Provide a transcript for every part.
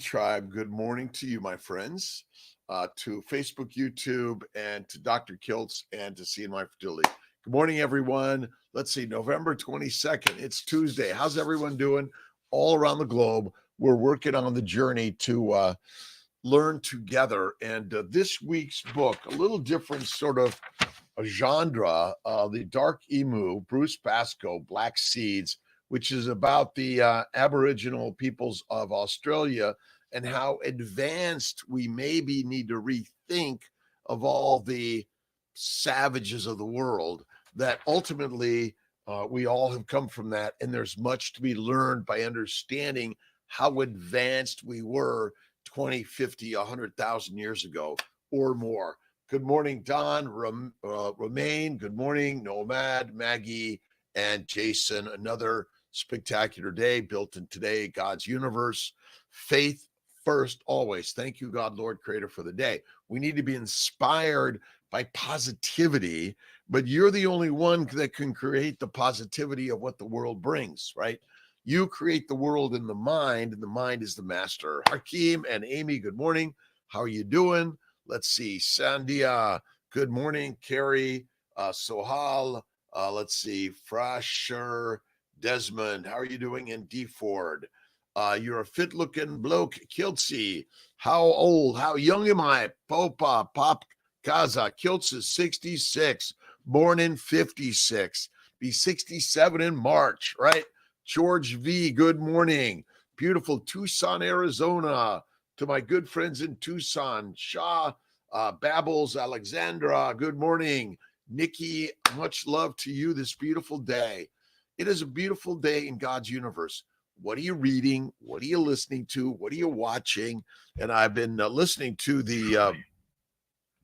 Tribe, good morning to you, my friends, to Facebook, YouTube, and to Dr.Kiltz and to CNY Fertility. Good morning, everyone. Let's see, November 22nd. It's Tuesday. How's everyone doing all around the globe? We're working on the journey to learn together. And this week's book, a little different sort of a genre, The Dark Emu, Bruce Pascoe, Black Seeds, which is about the Aboriginal peoples of Australia and how advanced we maybe need to rethink of all the savages of the world, that ultimately we all have come from that. And there's much to be learned by understanding how advanced we were 20, 50, 100,000 years ago or more. Good morning, Don, Romaine. Good morning, Nomad, Maggie, and Jason. Another spectacular day built in today, God's universe. Faith first, always. Thank you, God, Lord, Creator, for the day. We need to be inspired by positivity, but you're the only one that can create the positivity of what the world brings, right? You create the world in the mind, and the mind is the master. Hakeem and Amy, good morning. How are you doing? Let's see. Sandia, good morning. Carrie, Sohal, let's see. Frasher, Desmond, how are you doing? And D Ford, you're a fit looking bloke. Kiltzy, how old, how young am I? Popa, Pop, Kaza, Kiltz is 66, born in 56, be 67 in March, right? George V, good morning. Beautiful Tucson, Arizona. To my good friends in Tucson, Shaw, Babbles, Alexandra, good morning. Nikki, much love to you this beautiful day. It is a beautiful day in God's universe. What are you reading? What are you listening to? What are you watching? And I've been listening to the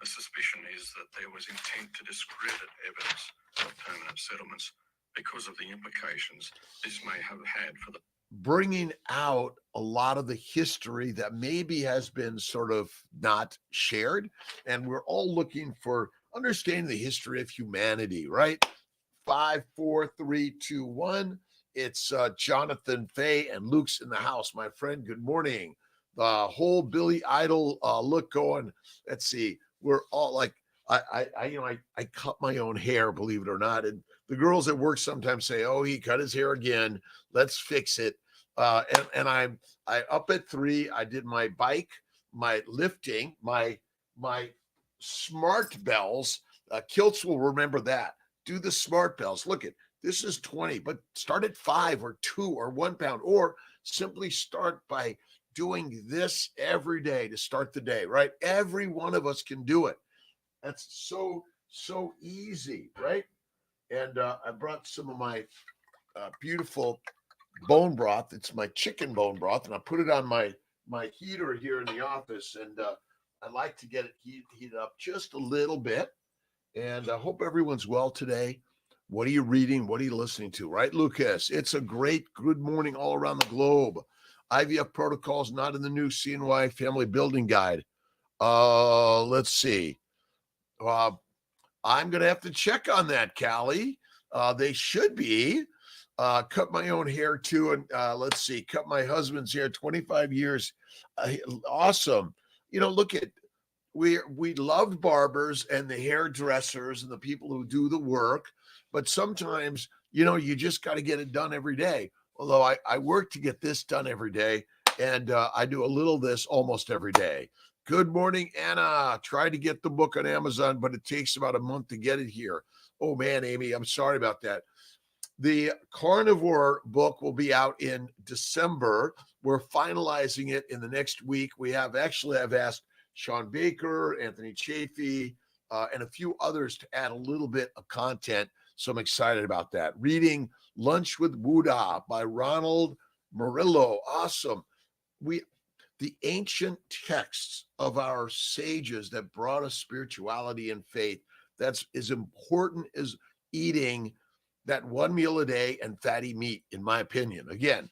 suspicion is that there was intent to discredit evidence of permanent settlements because of the implications this may have had for the bringing out a lot of the history that maybe has been sort of not shared. And we're all looking for understanding the history of humanity, right? 5, 4, 3, 2, 1. It's Jonathan Fay and Luke's in the house. My friend, good morning. The whole Billy Idol look going. Let's see. We're all like, I cut my own hair, believe it or not. And the girls at work sometimes say, "Oh, he cut his hair again. Let's fix it." And I up at 3. I did my bike, my lifting, my smart bells. Kiltz will remember that. Do the smart bells. Look at this is 20, but start at 5 or 2 or 1 pound, or simply start by doing this every day to start the day, right? Every one of us can do it. That's so easy, right? And I brought some of my beautiful bone broth. It's my chicken bone broth, and I put it on my heater here in the office, and I like to get it heated up just a little bit. And I hope everyone's well today. What are you reading? What are you listening to? Right, Lucas? It's a great good morning all around the globe. IVF protocols not in the new CNY family building guide. Let's see. I'm going to have to check on that, Callie. They should be. Cut my own hair too. And let's see, cut my husband's hair 25 years. Awesome. You know, look at, we loved barbers and the hairdressers and the people who do the work. But sometimes, you know, you just got to get it done every day. Although I work to get this done every day. And I do a little of this almost every day. Good morning, Anna. Tried to get the book on Amazon, but it takes about a month to get it here. Oh, man, Amy, I'm sorry about that. The Carnivore book will be out in December. We're finalizing it in the next week. I've asked Sean Baker, Anthony Chafee, and a few others to add a little bit of content. So I'm excited about that. Reading Lunch with Buddha by Ronald Murillo. Awesome. The ancient texts of our sages that brought us spirituality and faith, that's as important as eating that one meal a day and fatty meat, in my opinion. Again,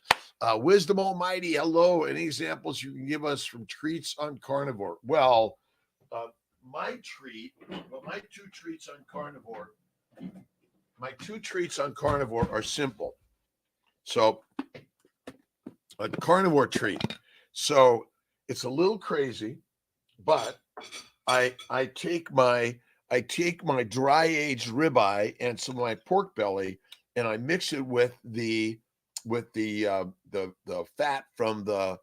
Wisdom Almighty, hello. Any examples you can give us from treats on Carnivore? Well, my two treats on Carnivore are simple. So a Carnivore treat. So it's a little crazy, but I take my dry aged ribeye and some of my pork belly, and I mix it with the fat from the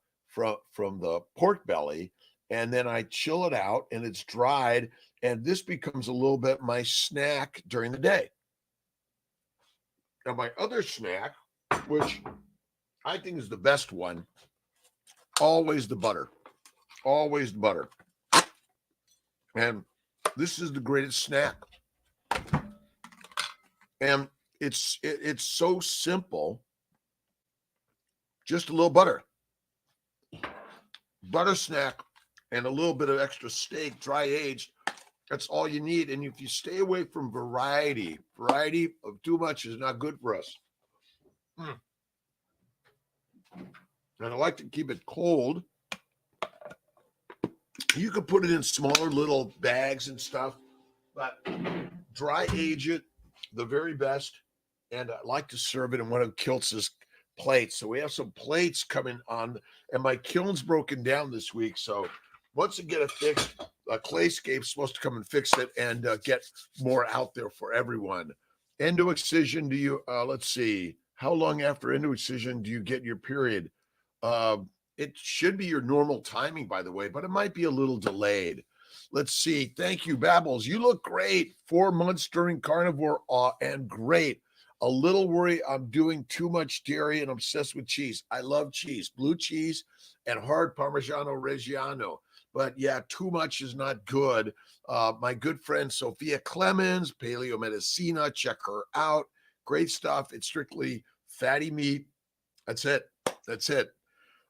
pork belly, and then I chill it out, and it's dried, and this becomes a little bit my snack during the day. Now my other snack, which I think is the best one, always the butter. Always the butter. And this is the greatest snack. And it's so simple. Just a little butter. Butter snack and a little bit of extra steak, dry aged. That's all you need. And if you stay away from variety of too much is not good for us. And I like to keep it cold. You could put it in smaller little bags and stuff, but dry age it the very best. And I like to serve it in one of Kiltz's plates. So we have some plates coming on, and my kiln's broken down this week. So once I get it fixed, Clayscape's supposed to come and fix it and get more out there for everyone. Endo-excision, do you, let's see, how long after endo-excision do you get your period? It should be your normal timing, by the way, but it might be a little delayed. Let's see. Thank you, Babbles. You look great. 4 months during carnivore and great. A little worry I'm doing too much dairy and obsessed with cheese. I love cheese, blue cheese and hard Parmigiano Reggiano. But yeah, too much is not good. My good friend Sophia Clemens, Paleo Medicina, check her out. Great stuff. It's strictly fatty meat. That's it. That's it.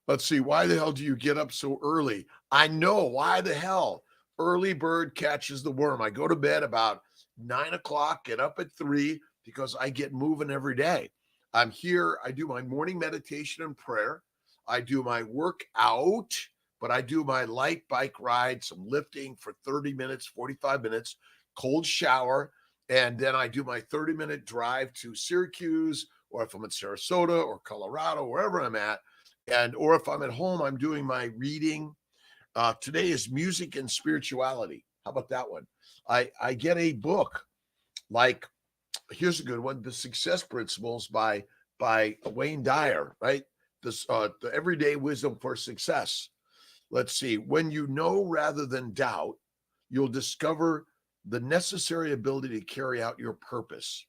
Let's see. Why the hell do you get up so early? I know. Why the hell? Early bird catches the worm. I go to bed about 9 o'clock, get up at 3 because I get moving every day. I'm here. I do my morning meditation and prayer. I do my workout, but I do my light bike ride, some lifting for 30 minutes, 45 minutes, cold shower. And then I do my 30-minute drive to Syracuse, or if I'm in Sarasota or Colorado, wherever I'm at. Or if I'm at home, I'm doing my reading. Today is music and spirituality. How about that one? I get a book like, here's a good one, The Success Principles by Wayne Dyer, right? This the Everyday Wisdom for Success. Let's see. When you know rather than doubt, you'll discover the necessary ability to carry out your purpose.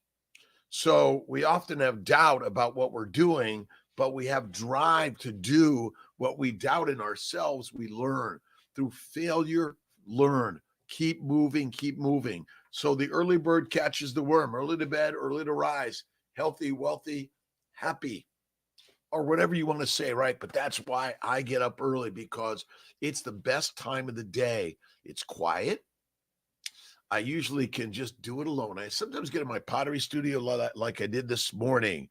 So we often have doubt about what we're doing, but we have drive to do what we doubt in ourselves. We learn through failure, learn, keep moving, keep moving. So the early bird catches the worm, early to bed, early to rise, healthy, wealthy, happy, or whatever you want to say, right? But that's why I get up early, because it's the best time of the day. It's quiet. I usually can just do it alone. I sometimes get in my pottery studio like I did this morning.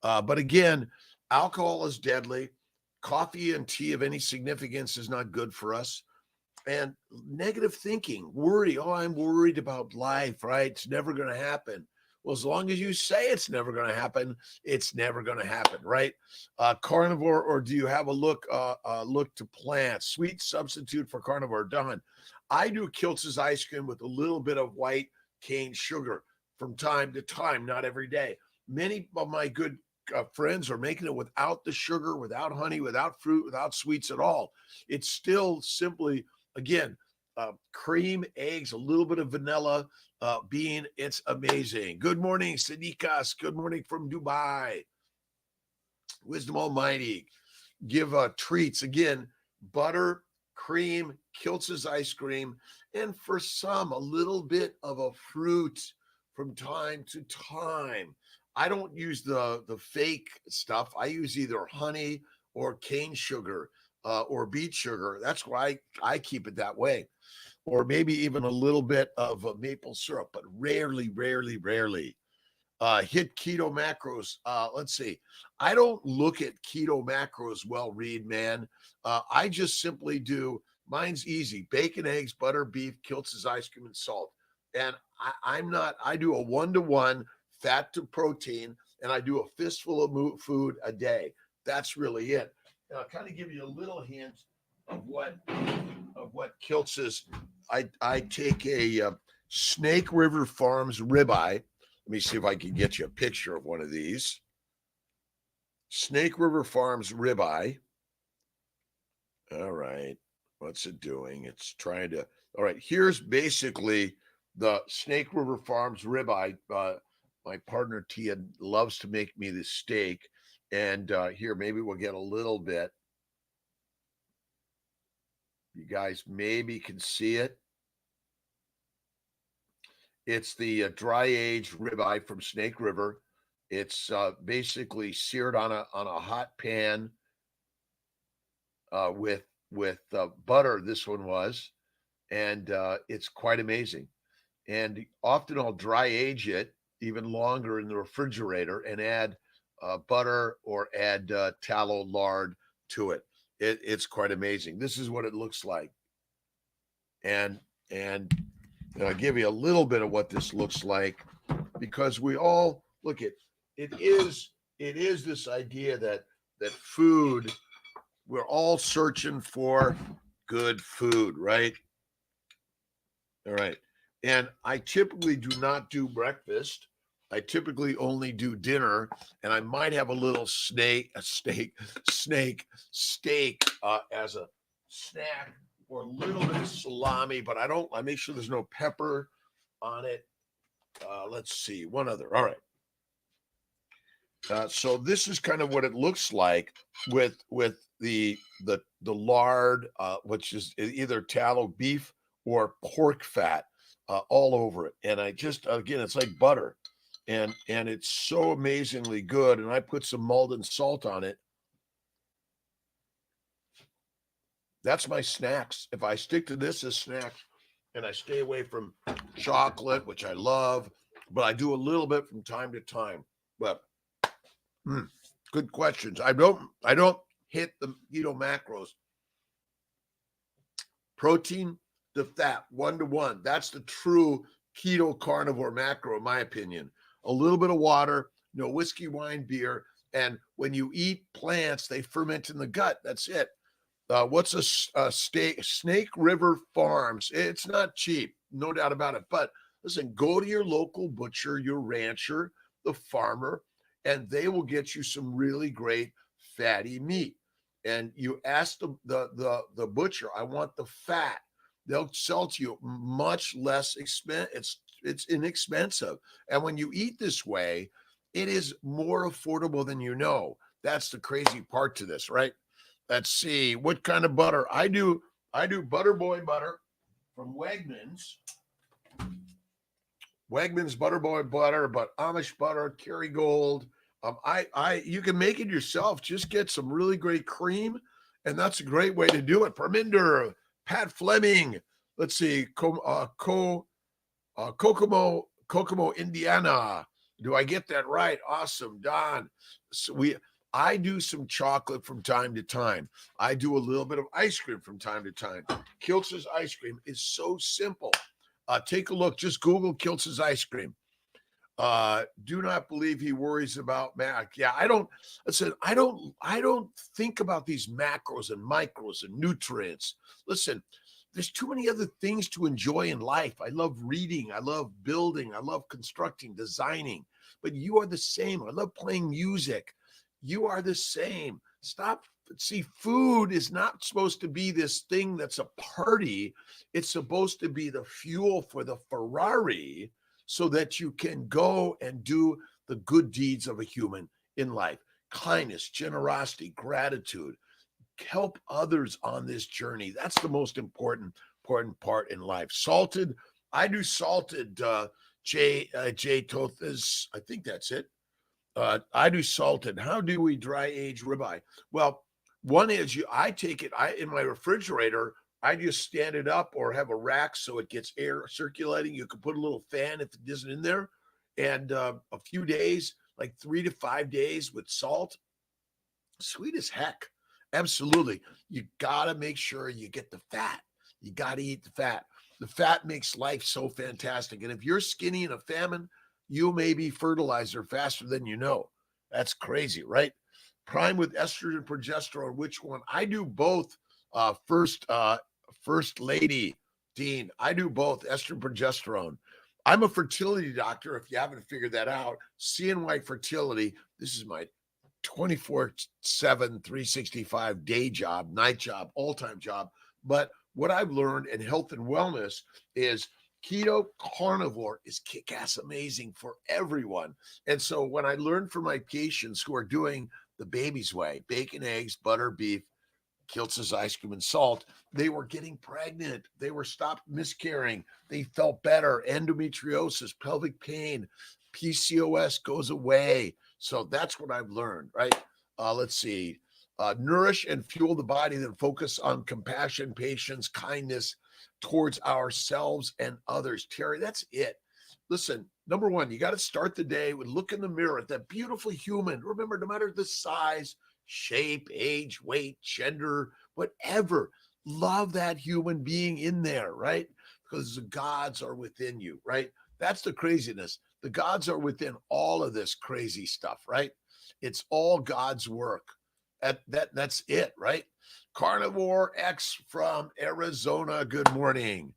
But again, alcohol is deadly. Coffee and tea of any significance is not good for us. And negative thinking, worry. Oh, I'm worried about life, right? It's never going to happen. Well, as long as you say it's never going to happen, it's never going to happen, right? Carnivore, or do you have a look to plants? Sweet substitute for carnivore. Done. I do Kiltz's ice cream with a little bit of white cane sugar from time to time, not every day. Many of my good friends are making it without the sugar, without honey, without fruit, without sweets at all. It's still simply, again, cream, eggs, a little bit of vanilla, bean. It's amazing. Good morning, Sadikas. Good morning from Dubai. Wisdom Almighty. Give treats. Again, butter, cream, Kiltz's ice cream, and for some, a little bit of a fruit from time to time. I don't use the fake stuff. I use either honey or cane sugar or beet sugar. That's why I keep it that way. Or maybe even a little bit of maple syrup, but rarely. Hit keto macros. Let's see. I don't look at keto macros well, Reed, man. I just simply do, mine's easy. Bacon, eggs, butter, beef, Kiltz's ice cream, and salt. And I do a 1-to-1 fat to protein, and I do a fistful of food a day. That's really it. and I'll kind of give you a little hint of what Kiltz is. I take a Snake River Farms ribeye. Let me see if I can get you a picture of one of these. Snake River Farms ribeye. All right. What's it doing? It's trying to. All right. Here's basically the Snake River Farms ribeye. My partner Tia loves to make me this steak. And here, maybe we'll get a little bit. You guys maybe can see it. It's the dry aged ribeye from Snake River. It's basically seared on a hot pan with butter. This one was, and it's quite amazing. And often I'll dry age it even longer in the refrigerator and add butter or add tallow lard to it. It's quite amazing. This is what it looks like, and I'll give you a little bit of what this looks like, because we all look at it is this idea that food, we're all searching for good food, right? All right. And I typically do not do breakfast. I typically only do dinner, and I might have a little steak as a snack, or a little bit of salami, but I make sure there's no pepper on it. Let's see, one other. All right. So this is kind of what it looks like with the lard, which is either tallow, beef, or pork fat all over it. And I just, again, it's like butter, and it's so amazingly good. And I put some Malden salt on it. That's my snacks. If I stick to this as snacks, and I stay away from chocolate, which I love, but I do a little bit from time to time. But good questions. I don't hit the keto macros. Protein to fat, 1-to-1. That's the true keto carnivore macro, in my opinion. A little bit of water, no whiskey, wine, beer. And when you eat plants, they ferment in the gut. That's it. What's a Snake River Farms? It's not cheap, no doubt about it. But listen, go to your local butcher, your rancher, the farmer, and they will get you some really great fatty meat. And you ask the butcher, I want the fat. They'll sell to you much less expensive. It's inexpensive. And when you eat this way, it is more affordable than you know. That's the crazy part to this, right? Let's see, what kind of butter? I do Butter Boy butter from Wegmans. Wegmans Butter Boy butter, but Amish butter, Kerrygold. You can make it yourself. Just get some really great cream, and that's a great way to do it. Parminder, Pat Fleming. Let's see, Kokomo, Indiana. Do I get that right? Awesome, Don. So I do some chocolate from time to time. I do a little bit of ice cream from time to time. Kiltz's ice cream is so simple. Take a look. Just Google Kiltz's ice cream. Do not believe he worries about Mac. Yeah, I don't think about these macros and micros and nutrients. Listen, there's too many other things to enjoy in life. I love reading. I love building. I love constructing, designing. But you are the same. I love playing music. You are the same. Stop. See, food is not supposed to be this thing that's a party. It's supposed to be the fuel for the Ferrari, so that you can go and do the good deeds of a human in life. Kindness, generosity, gratitude. Help others on this journey. That's the most important part in life. Salted. I do salted, Jay Tothas. I think that's it. I do salted. How do we dry age ribeye? Well, one is I take it in my refrigerator. I just stand it up or have a rack so it gets air circulating. You can put a little fan if it isn't in there, and a few days, like 3 to 5 days with salt. Sweet as heck. Absolutely. You got to make sure you get the fat. You got to eat the fat. The fat makes life so fantastic. And if you're skinny in a famine, you may be fertilizer faster than you know. That's crazy, right? Prime with estrogen, progesterone. Which one? I do both. First lady, Dean. I do both estrogen, progesterone. I'm a fertility doctor. If you haven't figured that out, CNY Fertility. This is my 24/7, 365 day job, night job, all-time job. But what I've learned in health and wellness is keto carnivore is kick-ass amazing for everyone. And so when I learned from my patients who are doing the baby's way, bacon, eggs, butter, beef, Kiltz's ice cream and salt, they were getting pregnant. They were stopped miscarrying. They felt better. Endometriosis, pelvic pain, PCOS goes away. So that's what I've learned, right? Let's see. Nourish and fuel the body, then focus on compassion, patience, kindness towards ourselves and others. Terry, that's it. Listen, number one, you got to start the day with look in the mirror at that beautiful human. Remember, no matter the size, shape, age, weight, gender, whatever, love that human being in there, right? Because the gods are within you, right? That's the craziness. The gods are within all of this crazy stuff, right? It's all God's work. That's it, right? Carnivore X from Arizona. Good morning.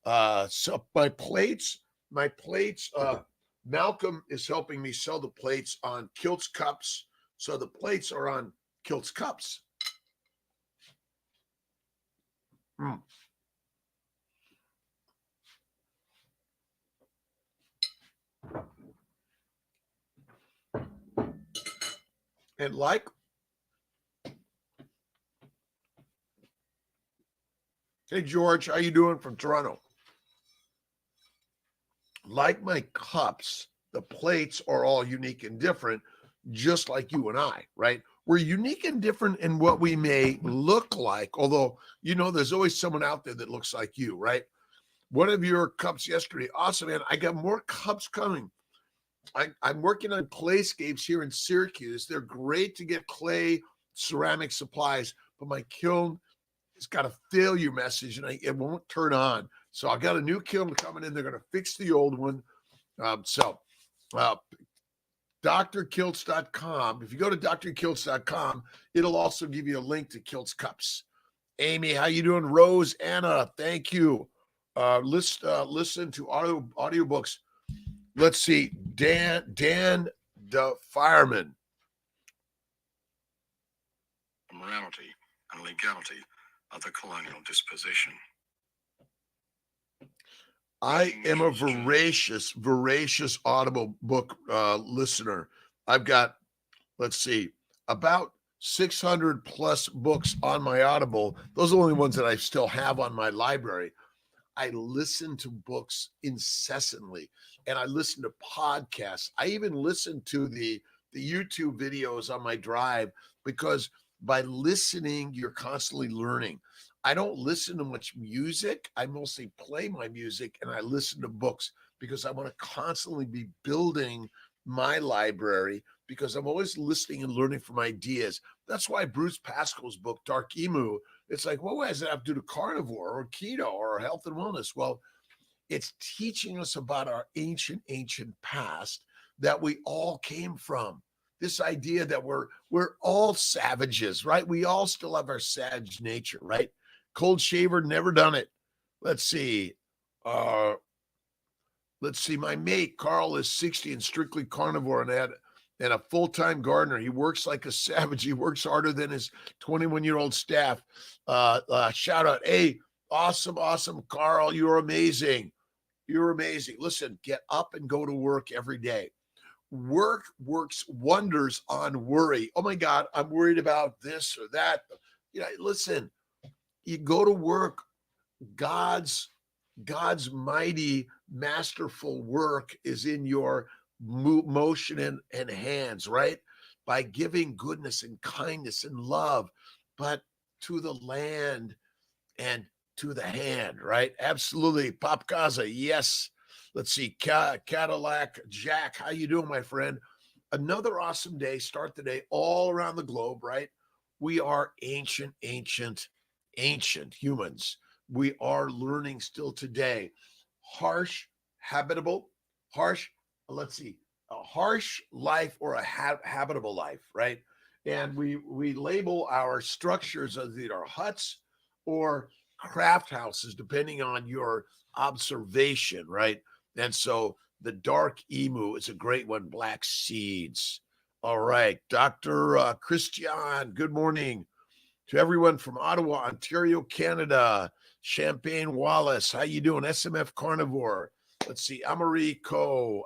So my plates, Malcolm is helping me sell the plates on Kiltz cups. So the plates are on Kiltz cups. Mm. And hey George, how you doing from Toronto? Like my cups, the plates are all unique and different, just like you and I, right? We're unique and different in what we may look like, although, there's always someone out there that looks like you, right? One of your cups yesterday, awesome, man. I got more cups coming. I'm working on clayscapes here in Syracuse. They're great to get clay ceramic supplies, but my kiln has got a failure message and it won't turn on. So I got a new kiln coming in. They're going to fix the old one. Dr.Kiltz.com. If you go to Dr.Kiltz.com, it'll also give you a link to Kiltz cups. Amy, how you doing? Rose, Anna, thank you. Listen to audiobooks. Let's see. Dan the fireman. Morality and legality of the colonial disposition. I am a voracious Audible book listener. I've got, let's see, about 600 plus books on my Audible. Those are the only ones that I still have on my library. I listen to books incessantly, and I listen to podcasts. I even listen to the YouTube videos on my drive, because by listening, you're constantly learning. I don't listen to much music. I mostly play my music and I listen to books because I want to constantly be building my library, because I'm always listening and learning from ideas. That's why Bruce Pascal's book, Dark Emu, it's like, what does it have to do to carnivore or keto or health and wellness? Well, it's teaching us about our ancient past that we all came from. This idea that we're all savages, right? We all still have our savage nature, right? Cold shaver, never done it. Let's see. My mate Carl is 60 and strictly carnivore and a full-time gardener. He works like a savage. He works harder than his 21-year-old staff. Shout out. Hey, awesome, Carl. You're amazing. You're amazing. Listen, get up and go to work every day. Work works wonders on worry. Oh my God, I'm worried about this or that. Listen, you go to work, God's mighty, masterful work is in your motion and hands, right? By giving goodness and kindness and love, but to the land and to the hand, right? Absolutely. Pop Gaza, yes. Let's see. Cadillac Jack, how you doing, my friend? Another awesome day. Start the day all around the globe, right? We are ancient humans. We are learning still today. Harsh life or a habitable life, right? and we label our structures as either huts or craft houses, depending on your observation, right? And so the dark emu is a great one, black seeds. All right, Dr. Christian, good morning to everyone from Ottawa, Ontario, Canada. Champagne Wallace, how you doing? SMF Carnivore. Let's see, Amarico,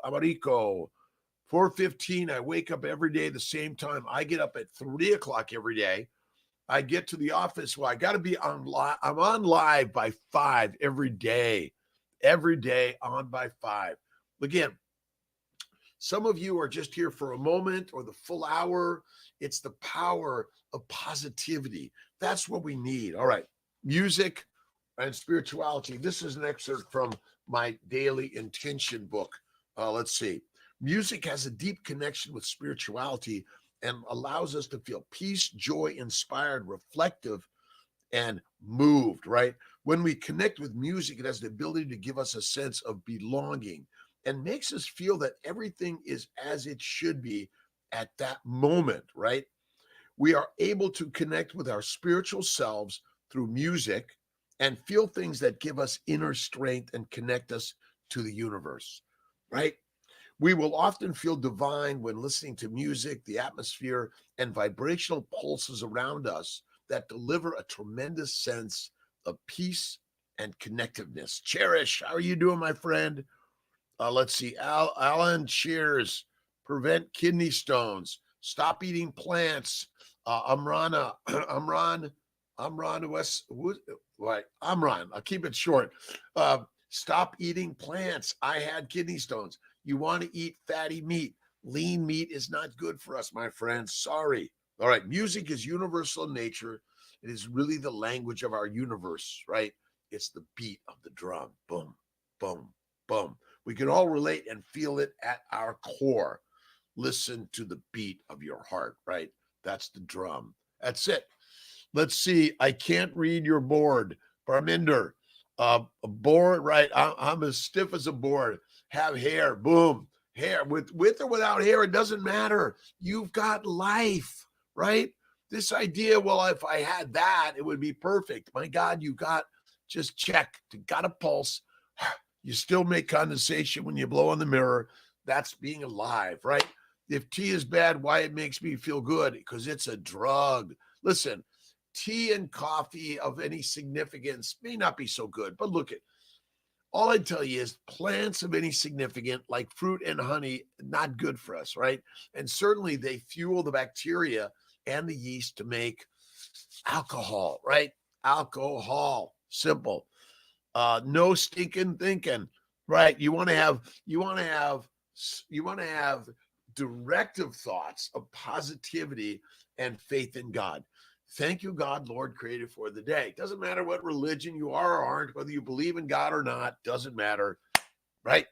4:15. I wake up every day the same time. I get up at 3 o'clock every day. I get to the office. Well, I got to be on live. I'm on live by 5 every day. Every day on by 5. Again, some of you are just here for a moment or the full hour. It's the power of positivity. That's what we need. All right. Music and spirituality. This is an excerpt from my daily intention book. Let's see. Music has a deep connection with spirituality and allows us to feel peace, joy, inspired, reflective, and moved, right? When we connect with music, it has the ability to give us a sense of belonging and makes us feel that everything is as it should be at that moment, right? We are able to connect with our spiritual selves through music and feel things that give us inner strength and connect us to the universe, right? We will often feel divine when listening to music, the atmosphere, and vibrational pulses around us that deliver a tremendous sense of peace and connectiveness. Cherish, how are you doing, my friend? Let's see. Alan, cheers. Prevent kidney stones. Stop eating plants. Amrana, Amran West. Right, Amran. I'll keep it short. Stop eating plants. I had kidney stones. You want to eat fatty meat. Lean meat is not good for us, my friends. Sorry. All right. Music is universal in nature. It is really the language of our universe, right? It's the beat of the drum. Boom, boom, boom. We can all relate and feel it at our core. Listen to the beat of your heart, right? That's the drum. That's it. Let's see. I can't read your board. Parminder, a board, right? I'm as stiff as a board. Have hair, boom. Hair, with or without hair, it doesn't matter. You've got life, right? This idea, well, if I had that, it would be perfect. My God, you got, just check. You got a pulse. You still make condensation when you blow on the mirror. That's being alive, right? If tea is bad, why it makes me feel good? Because it's a drug. Listen, tea and coffee of any significance may not be so good, but look at all I tell you is plants of any significance, like fruit and honey, not good for us, right? And certainly they fuel the bacteria and the yeast to make alcohol, right? Alcohol, simple. No stinking thinking, right? You want to have directive thoughts of positivity and faith in God. Thank you, God, Lord, created for the day. Doesn't matter what religion you are or aren't, whether you believe in God or not, doesn't matter, right?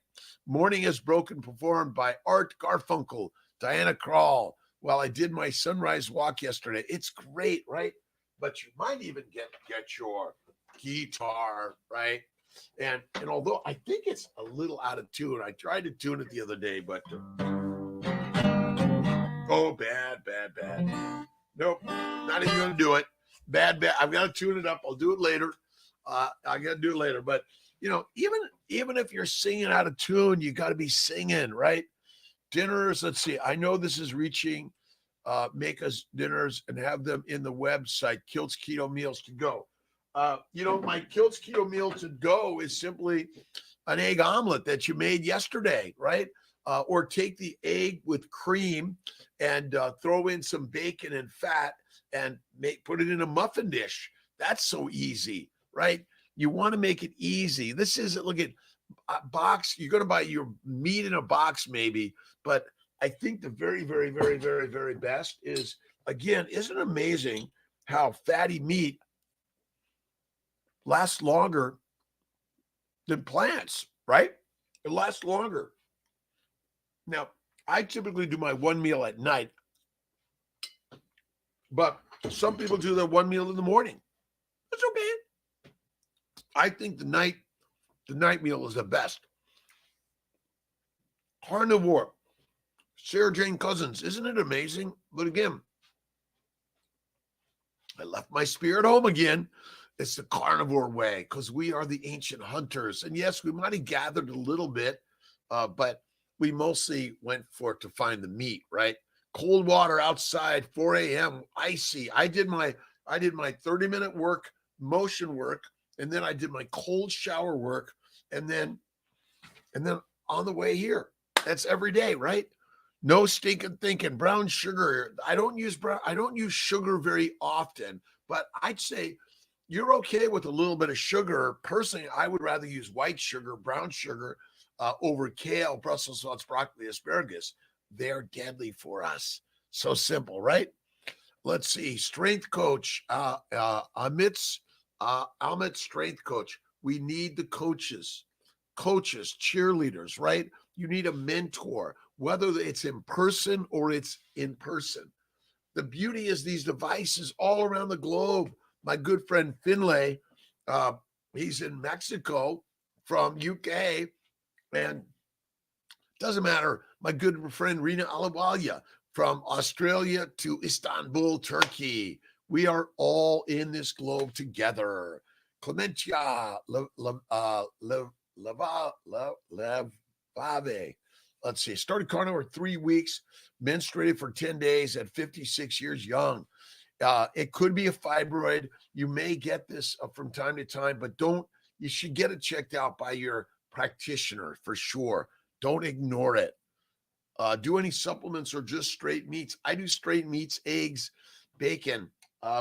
Morning is broken, performed by Art Garfunkel, Diana Krall. Well, I did my sunrise walk yesterday. It's great, right? But you might even get your guitar, right? And although I think it's a little out of tune, I tried to tune it the other day, but bad. Nope, not even gonna do it. Bad. I've got to tune it up. I'll do it later. I got to do it later. But even if you're singing out of tune, you got to be singing, right? Dinners. Let's see. I know this is reaching. Make us dinners and have them in the website. Kiltz Keto Meals to go. My Kiltz Keto Meal to go is simply an egg omelet that you made yesterday, right? Or take the egg with cream and throw in some bacon and fat and put it in a muffin dish. That's so easy, right? You want to make it easy. This isn't, look at a box. You're going to buy your meat in a box maybe, but I think the very, very, very, very, very best is, again, isn't it amazing how fatty meat lasts longer than plants, right? It lasts longer. Now, I typically do my one meal at night, but some people do their one meal in the morning. That's okay. I think the night meal is the best. Carnivore, Sarah Jane Cousins, isn't it amazing? But again, I left my spear at home again. It's the carnivore way because we are the ancient hunters. And yes, we might have gathered a little bit, but we mostly went for to find the meat, right? Cold water outside, 4 a.m., icy. I did my 30-minute work, motion work, and then I did my cold shower work, and then on the way here. That's every day, right? No stinking thinking. Brown sugar. I don't use sugar very often, but I'd say you're okay with a little bit of sugar. Personally, I would rather use white sugar, brown sugar, over kale, Brussels sprouts, broccoli, asparagus. They're deadly for us. So simple, right? Let's see. Strength coach, Amit's strength coach. We need the coaches, cheerleaders, right? You need a mentor, whether it's in person or it's in person. The beauty is these devices all around the globe. My good friend Finlay, he's in Mexico from UK, and doesn't matter. My good friend Rina Alawalia from Australia to Istanbul, Turkey. We are all in this globe together. Clementia Levave. Let's see. Started carnivore 3 weeks, menstruated for 10 days at 56 years young. It could be a fibroid. You may get this from time to time, but you should get it checked out by your practitioner for sure. Don't ignore it. Do any supplements or just straight meats? I do straight meats, eggs, bacon.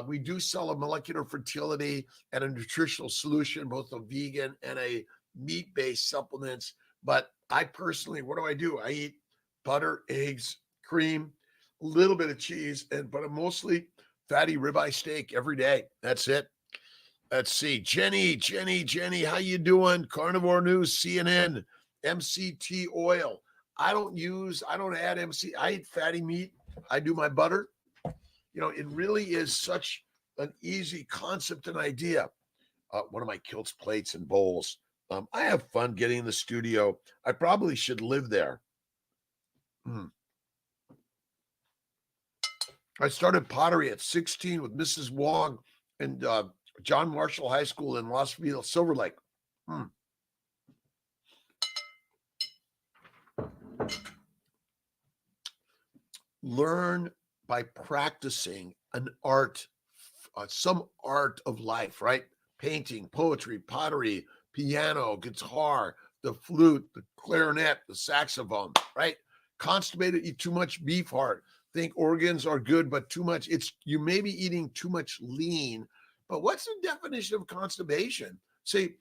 We do sell a molecular fertility and a nutritional solution, both a vegan and a meat-based supplements. But I personally, what do? I eat butter, eggs, cream, a little bit of cheese, but I'm mostly fatty ribeye steak every day. That's it. Let's see. Jenny, how you doing? Carnivore News, CNN, MCT oil. I don't add MC. I eat fatty meat. I do my butter. It really is such an easy concept and idea. One of my Kiltz plates and bowls. I have fun getting in the studio. I probably should live there. I started pottery at 16 with Mrs. Wong and John Marshall High School in Rossville, Silver Lake. Learn by practicing an art, some art of life, right? Painting, poetry, pottery, piano, guitar, the flute, the clarinet, the saxophone, right? Constipated, eat too much beef heart. Think organs are good, but too much. You may be eating too much lean. But what's the definition of constipation? See,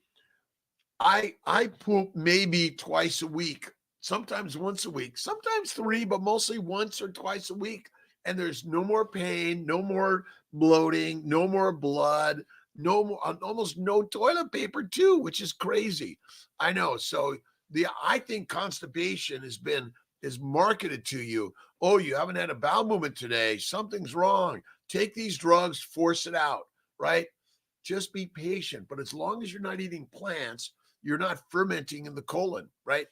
I poop maybe twice a week, sometimes once a week, sometimes 3, but mostly once or twice a week. And there's no more pain, no more bloating, no more blood, almost no toilet paper too, which is crazy. I know. So I think constipation is marketed to you. Oh, you haven't had a bowel movement today. Something's wrong. Take these drugs, force it out, right? Just be patient. But as long as you're not eating plants, you're not fermenting in the colon, right?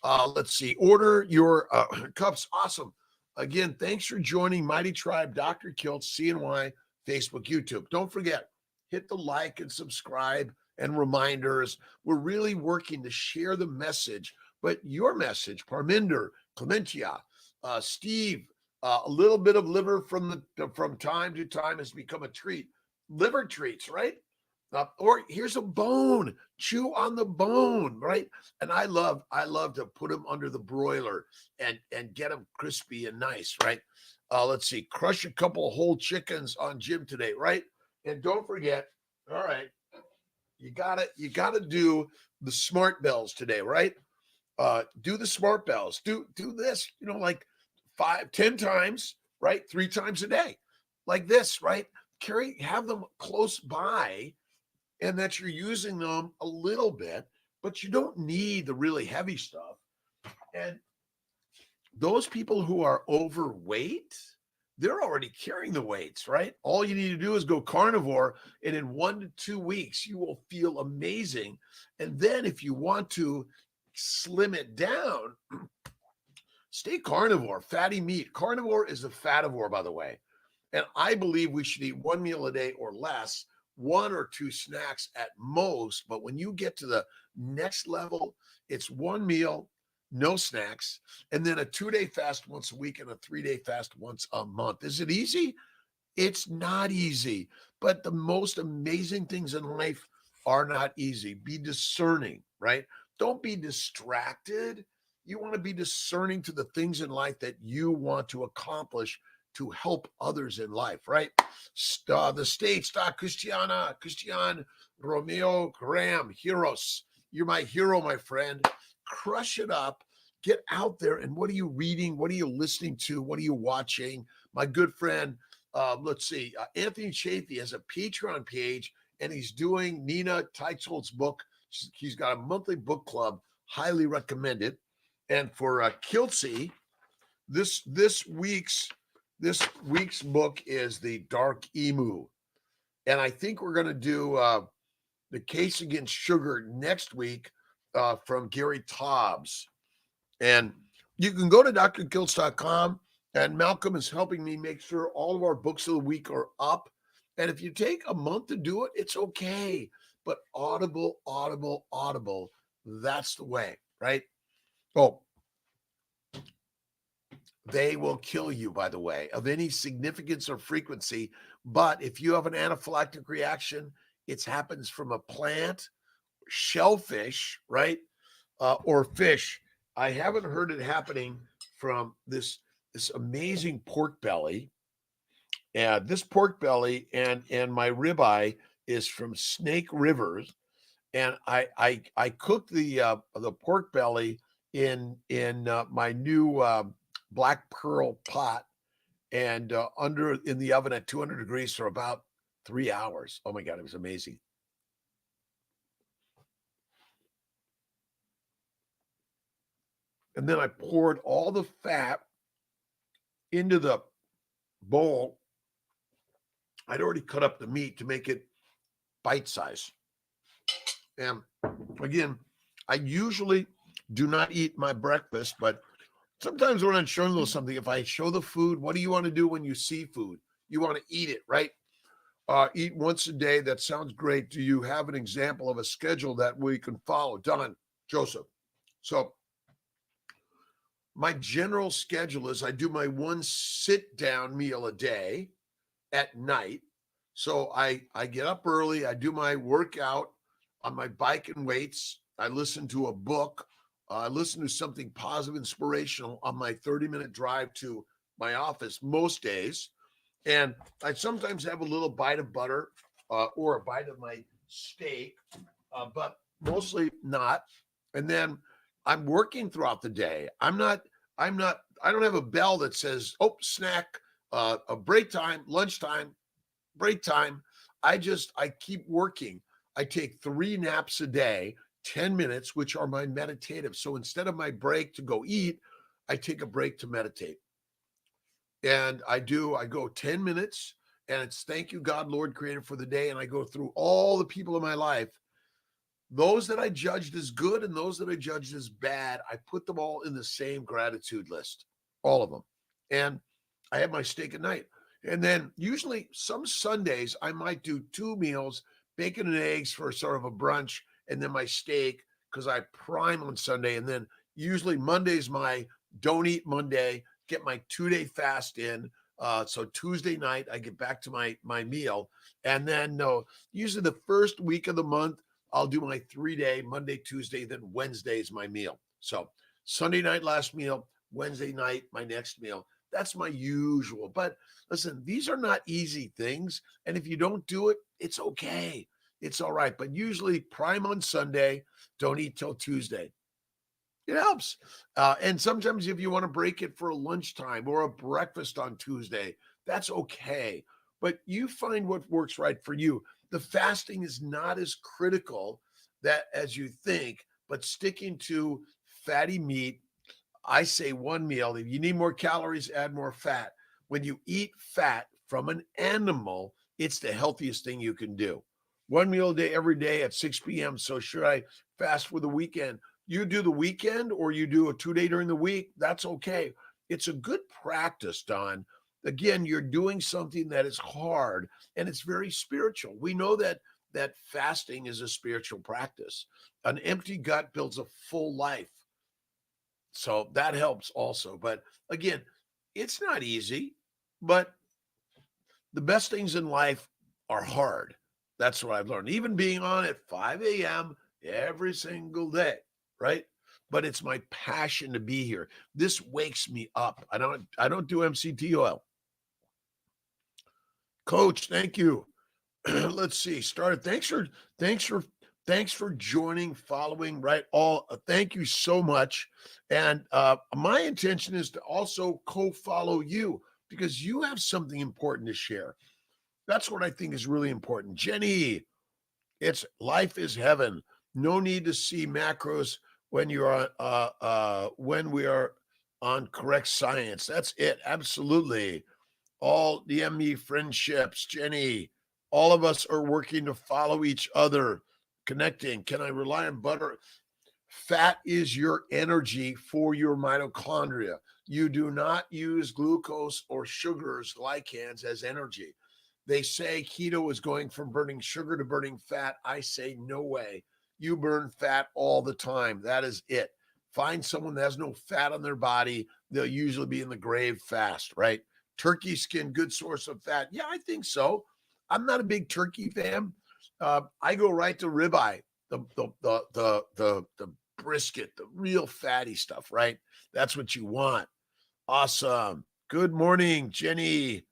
Let's see. Order your cups. Awesome. Again, thanks for joining Mighty Tribe, Dr. Kiltz, CNY, Facebook, YouTube. Don't forget, hit the like and subscribe and reminders. We're really working to share the message, but your message, Parminder, Clementia, Steve, a little bit of liver from time to time has become a treat. Liver treats, right? Or here's a bone, chew on the bone, right? And I love to put them under the broiler and get them crispy and nice, right? Let's see, crush a couple of whole chickens on Jim today, right? And don't forget, all right, you gotta do the smart bells today, right? Do the smart bells. Do this, like 5-10 times, right? 3 times a day, like this, right? Have them close by, and that you're using them a little bit, but you don't need the really heavy stuff. And those people who are overweight, they're already carrying the weights, right? All you need to do is go carnivore, and in 1 to 2 weeks, you will feel amazing. And then if you want to slim it down, stay carnivore, fatty meat. Carnivore is a fativore, by the way. And I believe we should eat one meal a day or less, one or two snacks at most. But when you get to the next level, it's one meal, no snacks, and then a 2-day fast once a week and a 3-day fast once a month. Is it easy? It's not easy, but the most amazing things in life are not easy. Be discerning, right? Don't be distracted. You want to be discerning to the things in life that you want to accomplish to help others in life, right? The States, Christian Romeo Graham, heroes. You're my hero, my friend. Crush it up. Get out there. And what are you reading? What are you listening to? What are you watching? My good friend, let's see, Anthony Chafee has a Patreon page, and he's doing Nina Teicholz's book. He's got a monthly book club, highly recommended. And for Kiltzy, this week's book is The Dark Emu, and I think we're going to do The Case Against Sugar next week from Gary Taubes. And you can go to drkiltz.com, and Malcolm is helping me make sure all of our books of the week are up. And if you take a month to do it, it's okay. But Audible, that's the way, right? Oh, they will kill you, by the way, of any significance or frequency. But if you have an anaphylactic reaction, it happens from a plant, shellfish, right? Or fish. I haven't heard it happening from this amazing pork belly. And this pork belly and my ribeye is from Snake Rivers. And I cooked the pork belly in my new black pearl pot, and in the oven at 200 degrees for about 3 hours. Oh my God, it was amazing. And then I poured all the fat into the bowl. I'd already cut up the meat to make it bite size. And again, I usually do not eat my breakfast, but sometimes when I'm showing a little something, if I show the food, what do you want to do when you see food? You want to eat it, right? Eat once a day. That sounds great. Do you have an example of a schedule that we can follow? Don, Joseph. So my general schedule is I do my one sit down meal a day at night. So I get up early. I do my workout on my bike and weights. I listen to a book. I listen to something positive, inspirational on my 30-minute drive to my office most days. And I sometimes have a little bite of butter or a bite of my steak, but mostly not. And then I'm working throughout the day. I don't have a bell that says, oh, snack, a break time, lunchtime, break time. I keep working. I take 3 naps a day, 10 minutes, which are my meditative. So instead of my break to go eat, I take a break to meditate. And I go 10 minutes, and it's thank you, God, Lord, creator, for the day. And I go through all the people in my life, those that I judged as good and those that I judged as bad. I put them all in the same gratitude list, all of them. And I have my steak at night. And then usually some Sundays, I might do 2 meals, bacon and eggs for sort of a brunch, and then my steak, because I prime on Sunday. And then usually Monday's my don't eat Monday, get my 2-day fast in. So Tuesday night, I get back to my meal. And then usually the first week of the month, I'll do my 3-day, Monday, Tuesday, then Wednesday is my meal. So Sunday night, last meal, Wednesday night, my next meal. That's my usual. But listen, these are not easy things. And if you don't do it, it's okay. It's all right. But usually prime on Sunday, don't eat till Tuesday. It helps. And sometimes if you want to break it for a lunchtime or a breakfast on Tuesday, that's okay. But you find what works right for you. The fasting is not as critical that as you think, but sticking to fatty meat, I say one meal. If you need more calories, add more fat. When you eat fat from an animal, it's the healthiest thing you can do. One meal a day, every day at 6 p.m. So should I fast for the weekend? You do the weekend or you do a 2-day during the week, that's okay. It's a good practice, Don, again, you're doing something that is hard and it's very spiritual. We know that fasting is a spiritual practice. An empty gut builds a full life. So that helps also. But again, it's not easy, but the best things in life are hard. That's what I've learned. Even being on at 5 a.m. every single day, right? But it's my passion to be here. This wakes me up. I don't do MCT oil. Coach, thank you. Let's see. Start. Thanks for thanks for joining, following, right? All thank you so much. And my intention is to also co-follow you because you have something important to share. That's what I think is really important. Jenny, it's life is heaven. No need to see macros when you're on when we are on correct science. That's it. Absolutely. All the ME friendships, Jenny. All of us are working to follow each other, connecting. Can I rely on butter? Fat is your energy for your mitochondria. You do not use glucose or sugars, glycans as energy. They say keto is going from burning sugar to burning fat. I say no way. You burn fat all the time. That is it. Find someone that has no fat on their body. They'll usually be in the grave fast, right? Turkey skin, good source of fat. Yeah, I think so. I'm not a big turkey fan. I go right to ribeye, the brisket, the real fatty stuff, right? That's what you want. Awesome. Good morning, Jenny.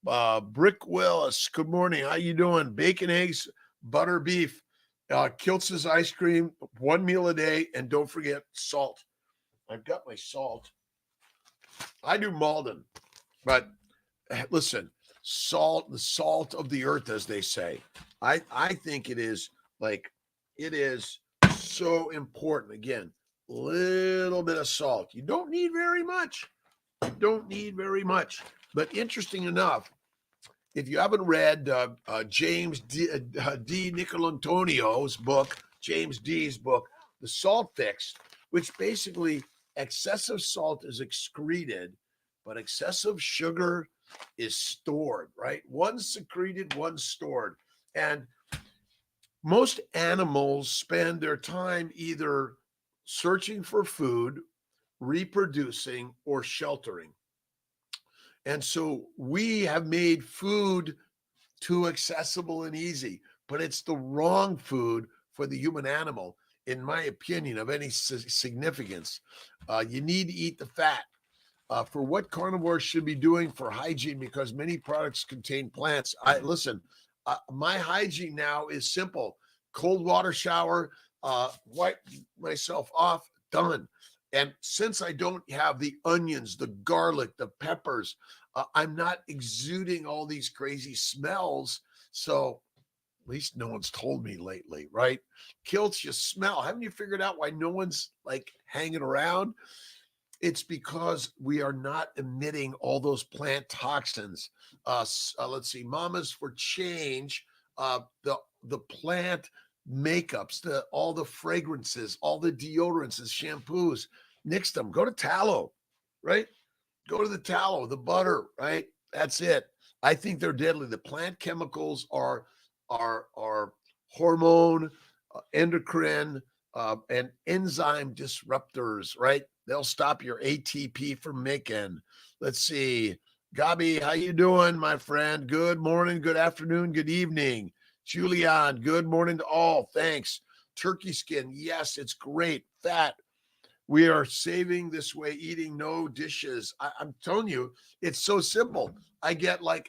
Brick Willis, good morning. How you doing? Bacon, eggs, butter, beef, Kiltz's ice cream, one meal a day, and don't forget salt. I've got my salt. I do Malden, but listen, salt, the salt of the earth, as they say. I think it is so important. Again, little bit of salt. You don't need very much. You don't need very much. But interesting enough, if you haven't read James D. Nicolantonio's book, James D's book, The Salt Fix, which basically excessive salt is excreted, but excessive sugar is stored, right? One's secreted, one's stored. And most animals spend their time either searching for food, reproducing, or sheltering. And so we have made food too accessible and easy, but it's the wrong food for the human animal, in my opinion, of any significance. You need to eat the fat. For what carnivores should be doing for hygiene, because many products contain plants. My hygiene now is simple: cold water shower, wipe myself off, done. And since I don't have the onions, the garlic, the peppers, I'm not exuding all these crazy smells. So at least no one's told me lately, right? Kiltz, you smell. Haven't you figured out why no one's like hanging around? It's because we are not emitting all those plant toxins. Let's see, Mamas for Change, the plant makeups, all the fragrances, all the deodorants and shampoos. Nix them. Go to tallow, right? Go to the tallow, the butter, right? That's it. I think they're deadly. The plant chemicals are hormone, endocrine, and enzyme disruptors, right? They'll stop your ATP from making. Let's see. Gabi, how you doing, my friend? Good morning, good afternoon, good evening. Julian, good morning to all. Thanks. Turkey skin, yes, it's great. Fat, we are saving this way, eating no dishes. I'm telling you, it's so simple. I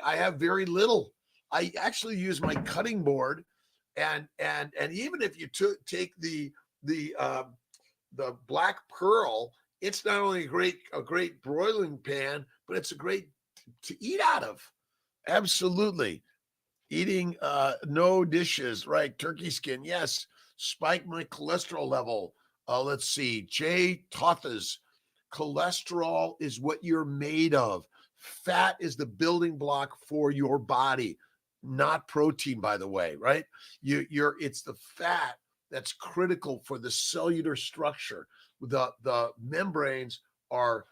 have very little. I actually use my cutting board, and even if you take the black pearl, it's not only a great broiling pan, but it's a great to eat out of. Absolutely. Eating no dishes, right? Turkey skin, yes. Spike my cholesterol level. Let's see. Jay Totha's cholesterol is what you're made of. Fat is the building block for your body, not protein, by the way, right? It's the fat that's critical for the cellular structure. The membranes are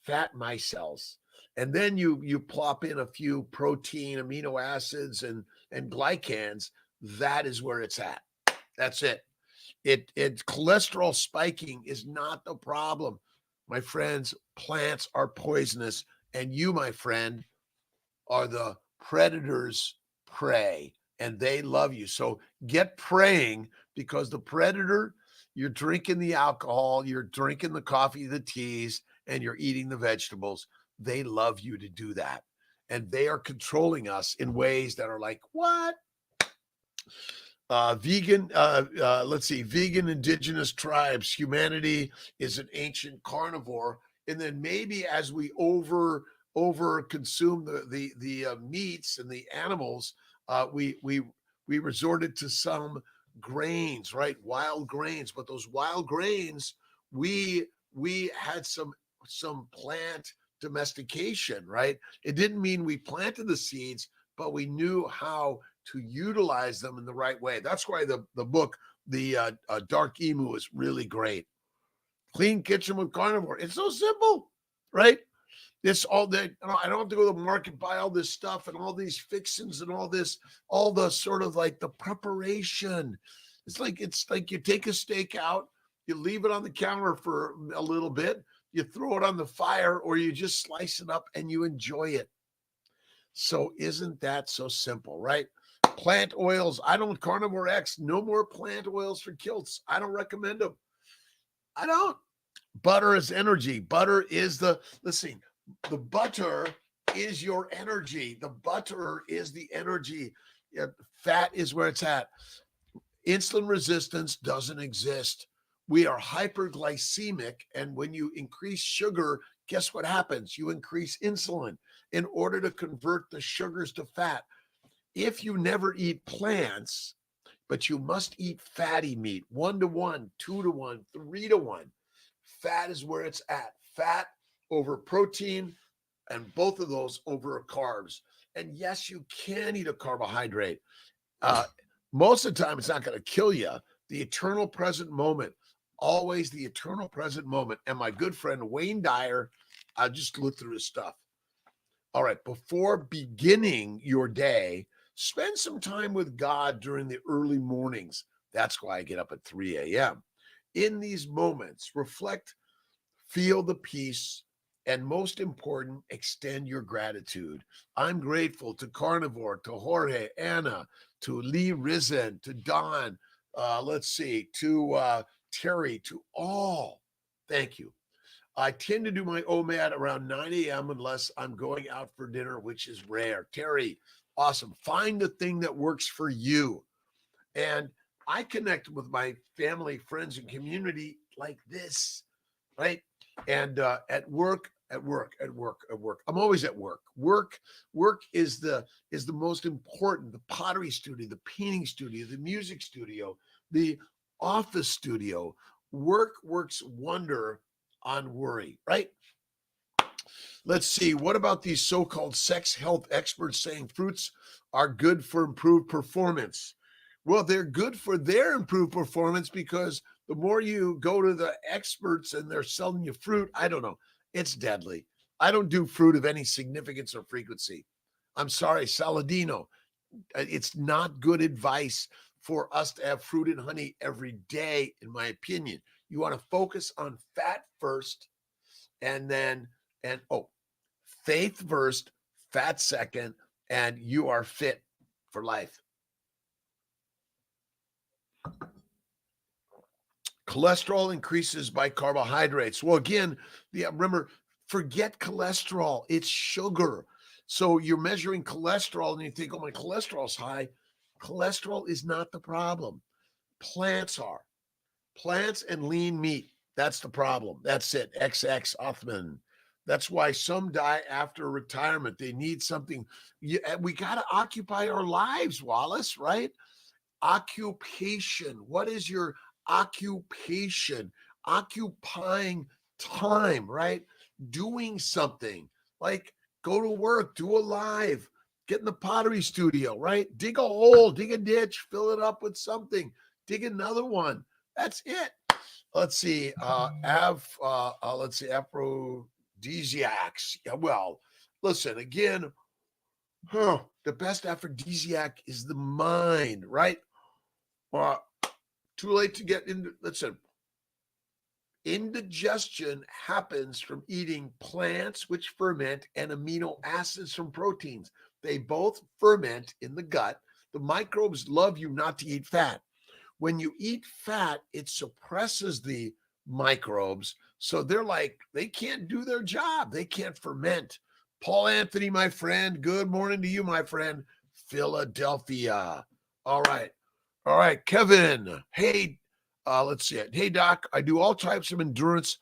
fat micelles. and then you plop in a few protein, amino acids, and glycans. That is where it's at. That's it. It cholesterol spiking is not the problem. My friends, plants are poisonous, and you, my friend, are the predator's prey, and they love you. So get praying, because the predator, you're drinking the alcohol, you're drinking the coffee, the teas, and you're eating the vegetables. They love you to do that. And they are controlling us in ways that are like, what? Vegan, let's see, vegan indigenous tribes. Humanity is an ancient carnivore. And then maybe as we over consume the meats and the animals, we resorted to some grains, right? Wild grains. But those wild grains, we had some plant domestication, right? It didn't mean we planted the seeds, but we knew how to utilize them in the right way. That's why the book, the Dark Emu, is really great. Clean Kitchen with Carnivore. It's so simple, right? It's all that, I don't have to go to the market, buy all this stuff and all these fixings and all the sort of like the preparation. It's like you take a steak out, you leave it on the counter for a little bit, you throw it on the fire, or you just slice it up and you enjoy it. So isn't that so simple, right? Plant oils. I don't, Carnivore X, no more plant oils for Kiltz. I don't recommend them. I don't. Butter is energy. Butter is the butter is your energy. The butter is the energy. Fat is where it's at. Insulin resistance doesn't exist. We are hyperglycemic. And when you increase sugar, guess what happens? You increase insulin in order to convert the sugars to fat. If you never eat plants, but you must eat fatty meat, 1-to-1, 2-to-1, 3-to-1. Fat is where it's at. Fat over protein, and both of those over carbs. And yes, you can eat a carbohydrate. Most of the time, it's not going to kill you. The eternal present moment, always the eternal present moment. And my good friend Wayne Dyer, I just looked through his stuff. All right, before beginning your day, spend some time with God during the early mornings. That's why I get up at 3 a.m. In these moments, reflect, feel the peace, and most important, extend your gratitude. I'm grateful to Carnivore, to Jorge, Anna, to Lee Risen, to Don, to Terry, to all. Thank you. I tend to do my OMAD around 9 a.m. unless I'm going out for dinner, which is rare. Terry, awesome. Find the thing that works for you. And I connect with my family, friends, and community like this, right? And at work. I'm always at work. Work is the most important. The pottery studio, the painting studio, the music studio, the office studio. Work works wonder on worry, right? Let's see. What about these so-called sex health experts saying fruits are good for improved performance? Well, they're good for their improved performance because the more you go to the experts and they're selling you fruit, I don't know, it's deadly. I don't do fruit of any significance or frequency. I'm sorry, Saladino. It's not good advice for us to have fruit and honey every day, in my opinion. You want to focus on fat first, and faith first, fat second, and you are fit for life. Cholesterol increases by carbohydrates. Well, again, remember, forget cholesterol. It's sugar. So you're measuring cholesterol and you think, oh, my cholesterol's high. Cholesterol is not the problem. Plants are. Plants and lean meat. That's the problem. That's it. XX Othman. That's why some die after retirement. They need something. We got to occupy our lives, Wallace, right? Occupation. What is your occupation? Occupying time, right? Doing something like go to work, do a live, get in the pottery studio, right? Dig a hole, dig a ditch, fill it up with something, dig another one. That's it. Let's see. Aphrodite aphrodisiacs. Yeah, well, listen, again, the best aphrodisiac is the mind, right? Uh, Too late to get into, listen, indigestion happens from eating plants, which ferment, and amino acids from proteins. They both ferment in the gut. The microbes love you not to eat fat. When you eat fat, it suppresses the microbes. So they're like, they can't do their job. They can't ferment. Paul Anthony, my friend, good morning to you, my friend. Philadelphia. All right. All right, Kevin. Hey, let's see it. Hey, Doc, I do all types of endurance,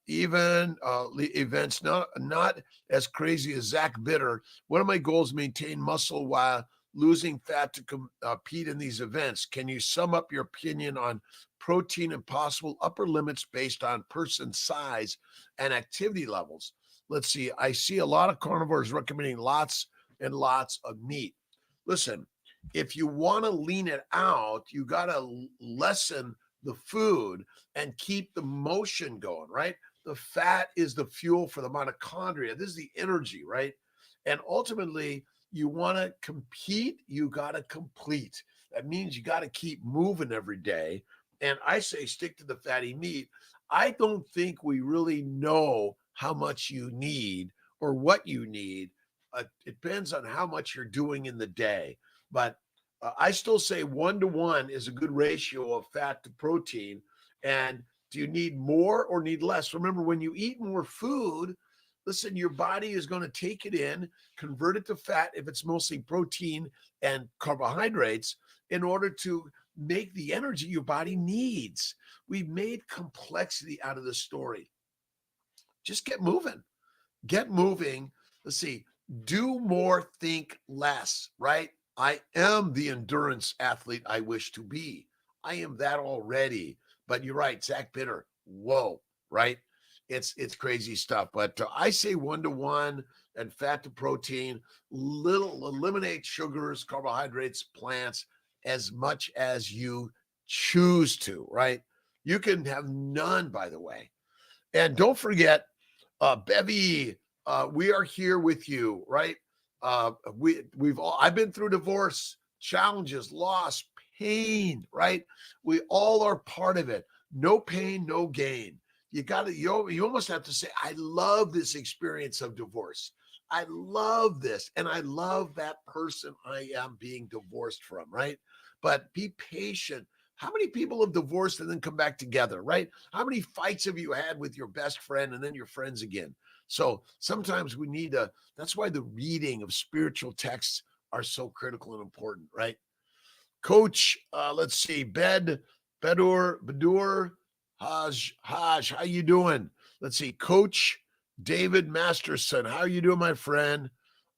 even events, not as crazy as Zach Bitter. One of my goals: maintain muscle while losing fat to compete in these events. Can you sum up your opinion on protein and possible upper limits based on person size and activity levels? Let's see. I see a lot of carnivores recommending lots and lots of meat. Listen, if you want to lean it out, you got to lessen the food and keep the motion going, right? The fat is the fuel for the mitochondria. This is the energy, right? And ultimately, you want to compete, you got to complete. That means you got to keep moving every day. And I say stick to the fatty meat. I don't think we really know how much you need or what you need. It depends on how much you're doing in the day. But I still say 1-to-1 is a good ratio of fat to protein. And do you need more or need less? Remember, when you eat more food, listen, your body is going to take it in, convert it to fat if it's mostly protein and carbohydrates in order to make the energy your body needs. We've made complexity out of the story. Just get moving. Get moving. Let's see. Do more, think less, right? I am the endurance athlete I wish to be. I am that already. But you're right, Zach Bitter. Whoa, right? It's crazy stuff. But I say 1-to-1 and fat to protein. Little eliminate sugars, carbohydrates, plants as much as you choose to, right? You can have none, by the way. And don't forget, Bevy, we are here with you, right? I've been through divorce, challenges, loss, pain, right? We all are part of it. No pain, no gain. You almost have to say, I love this experience of divorce. I love this. And I love that person I am being divorced from, right? But be patient. How many people have divorced and then come back together, right? How many fights have you had with your best friend and then your friends again? So sometimes we need that's why the reading of spiritual texts are so critical and important, right? Coach, let's see, Bedur, Haj, how you doing? Let's see, Coach David Masterson, how are you doing, my friend?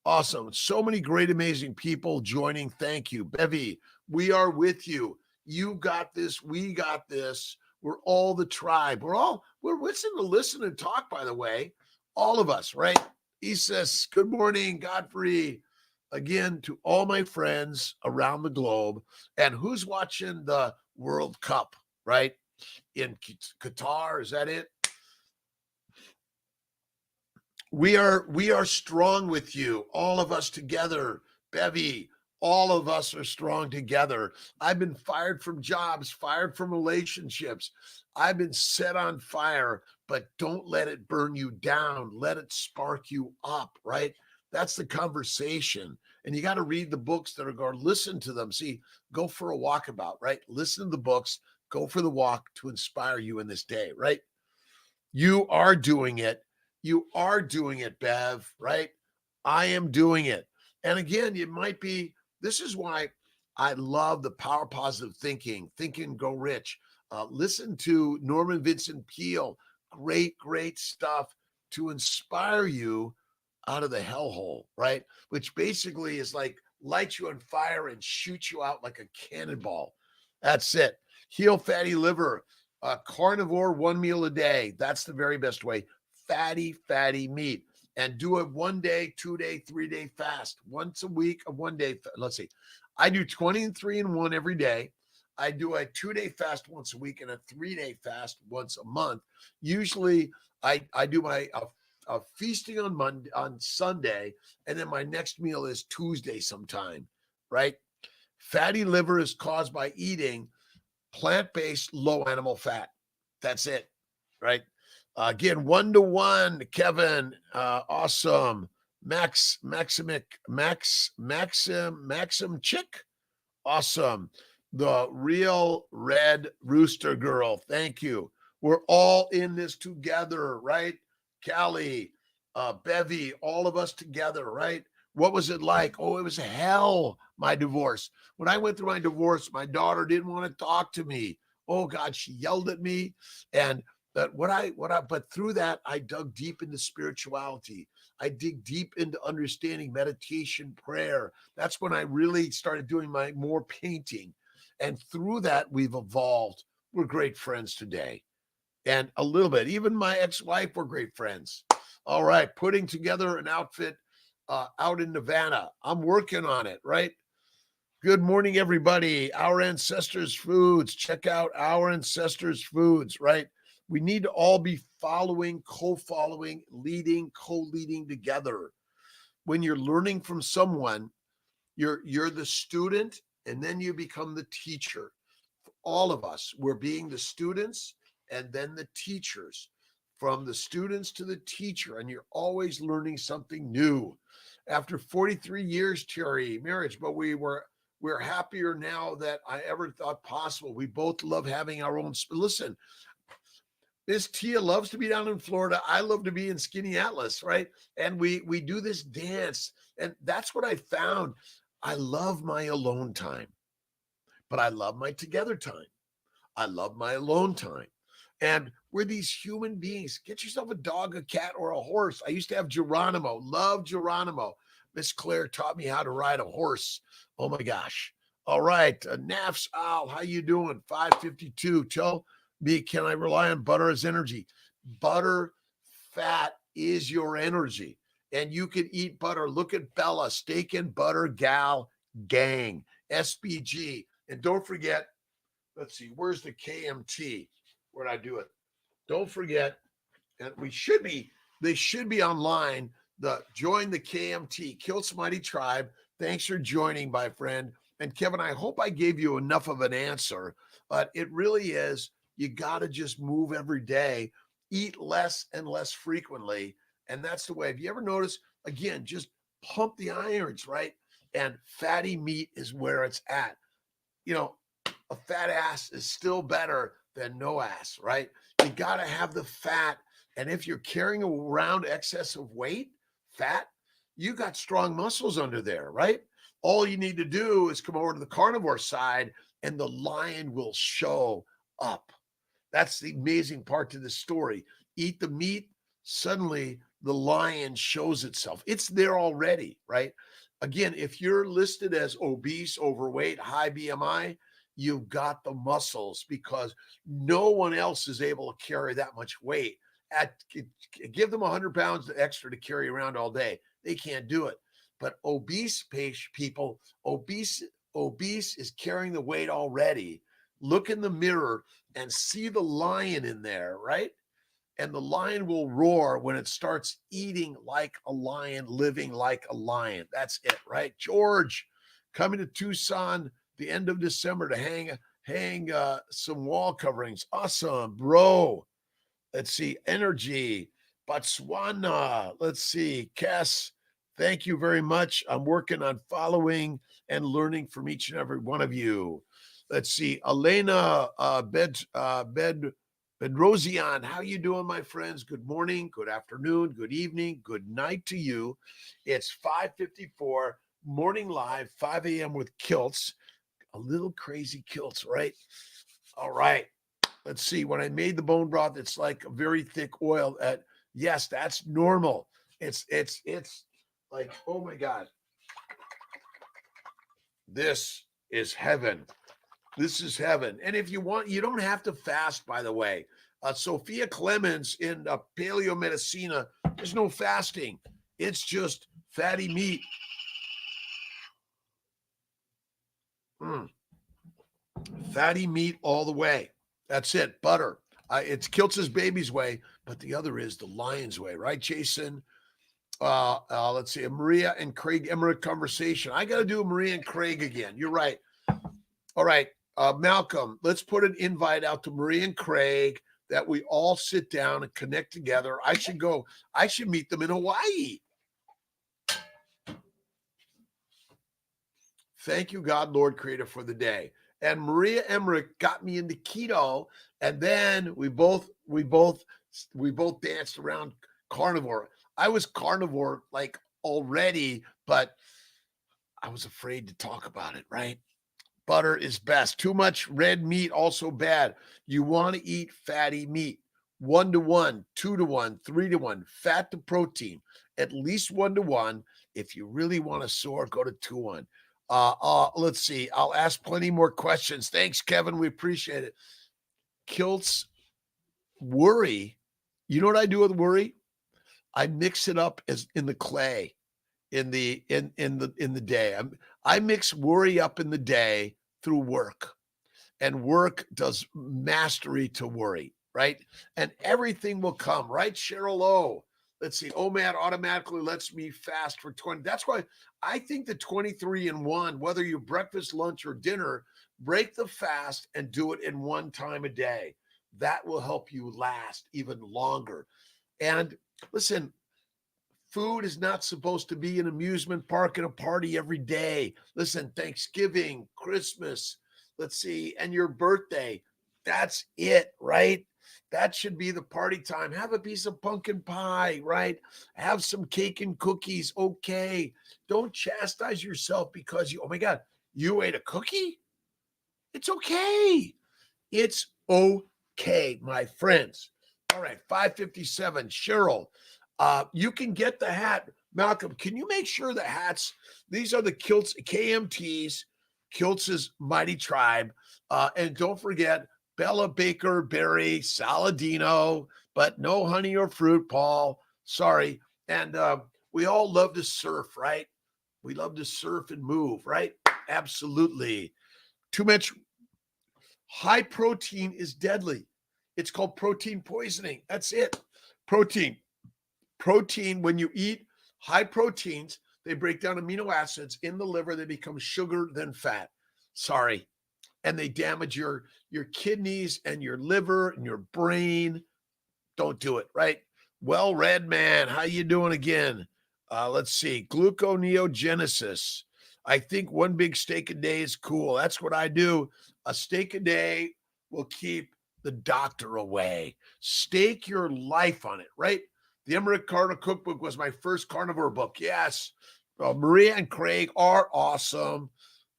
Awesome. So many great, amazing people joining. Thank you. Bevy, we are with you. You got this. We got this. We're all the tribe. We're listening to listen and talk, by the way. All of us, right? Isis, good morning, Godfrey. Again, to all my friends around the globe. And who's watching the World Cup, right? In Qatar, is that it? We are strong with you, all of us together. Bevy, all of us are strong together. I've been fired from jobs, fired from relationships. I've been set on fire, but don't let it burn you down. Let it spark you up, right? That's the conversation. And you got to read the books that are going, listen to them. See, go for a walkabout, right? Listen to the books, go for the walk to inspire you in this day, right? You are doing it. You are doing it, Bev, right? I am doing it. And again, it might be, this is why I love the power positive thinking, Think and Go Rich. Listen to Norman Vincent Peale. Great, great stuff to inspire you out of the hellhole, right? Which basically is like light you on fire and shoot you out like a cannonball. That's it. Heal fatty liver. Carnivore, 1 meal a day. That's the very best way. Fatty meat. And do a 1 day, 2 day, 3 day fast. Once a week, a 1 day. Let's see. I do 23 and 1 every day. I do a 2 day fast once a week and a 3 day fast once a month. Usually I do my feasting on Monday, on Sunday, and then my next meal is Tuesday sometime, right? Fatty liver is caused by eating plant-based low animal fat. That's it, right? Again, 1-to-1, Kevin, awesome. Maxim Chick, awesome. The real red rooster girl, thank you. We're all in this together, right? Callie, Bevy, all of us together, right? What was it like? Oh, it was hell, my divorce. When I went through my divorce, my daughter didn't want to talk to me. Oh God, she yelled at me. And but through that, I dug deep into spirituality. I dig deep into understanding meditation, prayer. That's when I really started doing my more painting. And through that, we've evolved. We're great friends today. And a little bit, even my ex-wife, we're great friends. All right, putting together an outfit out in Nevada. I'm working on it, right? Good morning, everybody. Our Ancestors Foods. Check out Our Ancestors Foods, right? We need to all be following, co-following, leading, co-leading together. When you're learning from someone, you're the student, and then you become the teacher. All of us, we're being the students and then the teachers. From the students to the teacher, and you're always learning something new. After 43 years, Terry, marriage, but we're happier now than I ever thought possible. We both love having our own. Listen, Miss Tia loves to be down in Florida. I love to be in Skinny Atlas, right? And we do this dance, and that's what I found. I love my alone time, but I love my together time. I love my alone time. And we're these human beings. Get yourself a dog, a cat, or a horse. I used to have Geronimo. Love Geronimo. Miss Claire taught me how to ride a horse. Oh my gosh. All right. Nafs Al, how you doing? 552. Tell me, can I rely on butter as energy? Butter, fat is your energy. And you can eat butter. Look at Bella, steak and butter gal gang, SBG. And don't forget, let's see, where's the KMT? Where'd I do it? Don't forget, and they should be online. Join the KMT, Kiltz Mighty Tribe. Thanks for joining, my friend. And Kevin, I hope I gave you enough of an answer, but it really is, you got to just move every day, eat less and less frequently. And that's the way. Have you ever noticed, again, just pump the irons, right? And fatty meat is where it's at. You know, a fat ass is still better than no ass, right? You got to have the fat. And if you're carrying around excess of weight, fat, you got strong muscles under there, right? All you need to do is come over to the carnivore side and the lion will show up. That's the amazing part to this story. Eat the meat, suddenly the lion shows itself. It's there already, right? Again, if you're listed as obese, overweight, high BMI, you've got the muscles because no one else is able to carry that much weight. Give them 100 pounds extra to carry around all day. They can't do it. But obese people, obese is carrying the weight already. Look in the mirror and see the lion in there, right? And the lion will roar when it starts eating like a lion, living like a lion. That's it, right? George, coming to Tucson the end of December to hang some wall coverings. Awesome, bro. Let's see, energy, Botswana. Let's see, Cass. Thank you very much. I'm working on following and learning from each and every one of you. Let's see, Elena Bedrosian. How you doing, my friends? Good morning, good afternoon, good evening, good night to you. It's 5:54, morning live, 5 a.m. with Kiltz. A little crazy Kiltz, right? All right. Let's see. When I made the bone broth, it's like a very thick oil. Yes, that's normal. It's like, oh my God. This is heaven. This is heaven. And if you want, you don't have to fast, by the way. Sophia Clemens in Paleo Medicina, there's no fasting. It's just fatty meat. Fatty meat all the way. That's it. Butter. It's Kiltz's baby's way, but the other is the lion's way, right, Jason? Let's see, a Maria and Craig Emmerich conversation. I got to do Maria and Craig again. You're right. All right, Malcolm, let's put an invite out to Maria and Craig that we all sit down and connect together. I should meet them in Hawaii. Thank you, God, Lord, Creator, for the day. And Maria Emmerich got me into keto, and then we both danced around carnivore. I was carnivore like already, but I was afraid to talk about it, right? Butter is best. Too much red meat also bad. You want to eat fatty meat. 1-to-1, 2-to-1, 3-to-1, fat to protein, at least 1-to-1. If you really want to soar, go to 2-1. Let's see. I'll ask plenty more questions. Thanks, Kevin. We appreciate it. Kiltz, worry. You know what I do with worry? I mix it up as in the clay in the day. I mix worry up in the day through work, and work does mastery to worry, right? And everything will come, right? Cheryl O. Let's see. OMAD automatically lets me fast for 20. That's why I think the 23-in-1, whether you breakfast, lunch, or dinner, break the fast and do it in one time a day. That will help you last even longer. And listen, food is not supposed to be an amusement park and a party every day. Listen, Thanksgiving, Christmas, let's see, and your birthday. That's it, right? That should be the party time. Have a piece of pumpkin pie, right? Have some cake and cookies. Okay. Don't chastise yourself because oh my God, you ate a cookie? It's okay. It's okay, my friends. All right, 557. Cheryl, you can get the hat. Malcolm, can you make sure the hats, these are the Kiltz KMTs, Kiltz's Mighty Tribe. And don't forget, Bella Baker Berry, Saladino, but no honey or fruit, Paul. Sorry. And we all love to surf, right? We love to surf and move, right? Absolutely. Too much high protein is deadly. It's called protein poisoning. That's it. Protein, when you eat high proteins, they break down amino acids in the liver. They become sugar, then fat. Sorry. And they damage your kidneys and your liver and your brain. Don't do it, right? Well, Red Man, how you doing again? Let's see. Gluconeogenesis. I think one big steak a day is cool. That's what I do. A steak a day will keep the doctor away. Stake your life on it, right? The Emmerich Carnivore Cookbook was my first carnivore book. Yes. Maria and Craig are awesome.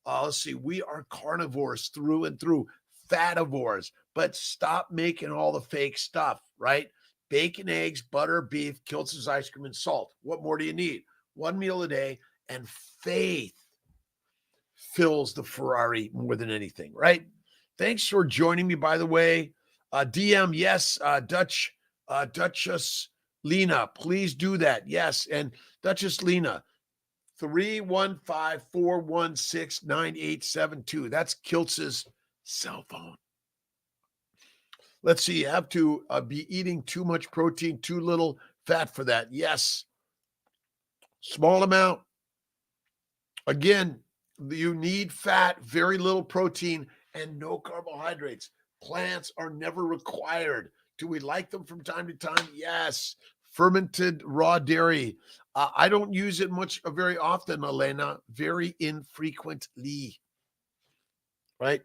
Let's see. We are carnivores through and through, fativores, but stop making all the fake stuff, right? Bacon, eggs, butter, beef, Kiltz's ice cream, and salt. What more do you need? One meal a day, and faith fills the Ferrari more than anything, right? Thanks for joining me, by the way. DM, yes, Duchess Lena, please do that. Yes, and Duchess Lena, 315-416-9872. That's Kiltz's cell phone. Let's see, you have to be eating too much protein, too little fat for that. Yes, small amount. Again, you need fat, very little protein, and no carbohydrates. Plants are never required. Do we like them from time to time? Yes. Fermented raw dairy. I don't use it very often, Elena, very infrequently, right?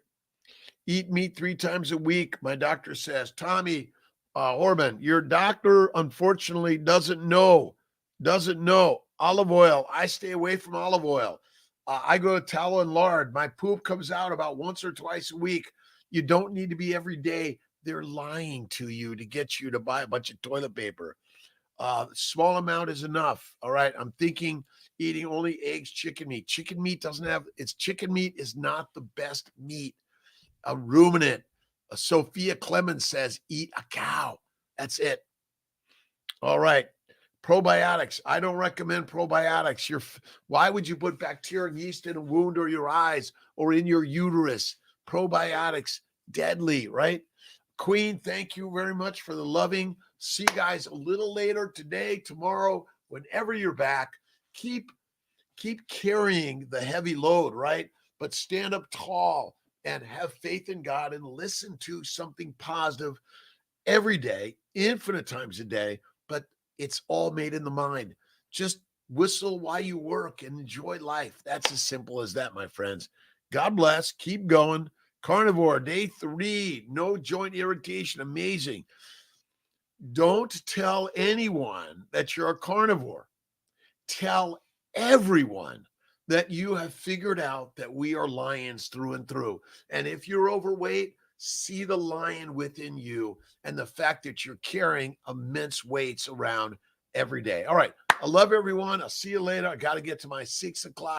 Eat meat 3 times a week, my doctor says. Tommy Orban, your doctor unfortunately doesn't know. Olive oil, I stay away from olive oil. I go to tallow and lard. My poop comes out about once or twice a week. You don't need to be every day. They're lying to you to get you to buy a bunch of toilet paper. Small amount is enough. All right. I'm thinking eating only eggs, chicken meat. Chicken meat chicken meat is not the best meat. A ruminant. Sophia Clemens says, eat a cow. That's it. All right. Probiotics. I don't recommend probiotics. Why would you put bacteria and yeast in a wound or your eyes or in your uterus? Probiotics, deadly, right? Queen, thank you very much for the loving. See you guys a little later today, tomorrow, whenever you're back. Keep carrying the heavy load, right? But stand up tall and have faith in God and listen to something positive every day, infinite times a day, but it's all made in the mind. Just whistle while you work and enjoy life. That's as simple as that, my friends. God bless. Keep going. Carnivore, day 3, no joint irritation. Amazing. Don't tell anyone that you're a carnivore. Tell everyone that you have figured out that we are lions through and through. And if you're overweight, see the lion within you and the fact that you're carrying immense weights around every day. All right. I love everyone. I'll see you later. I got to get to my 6 o'clock.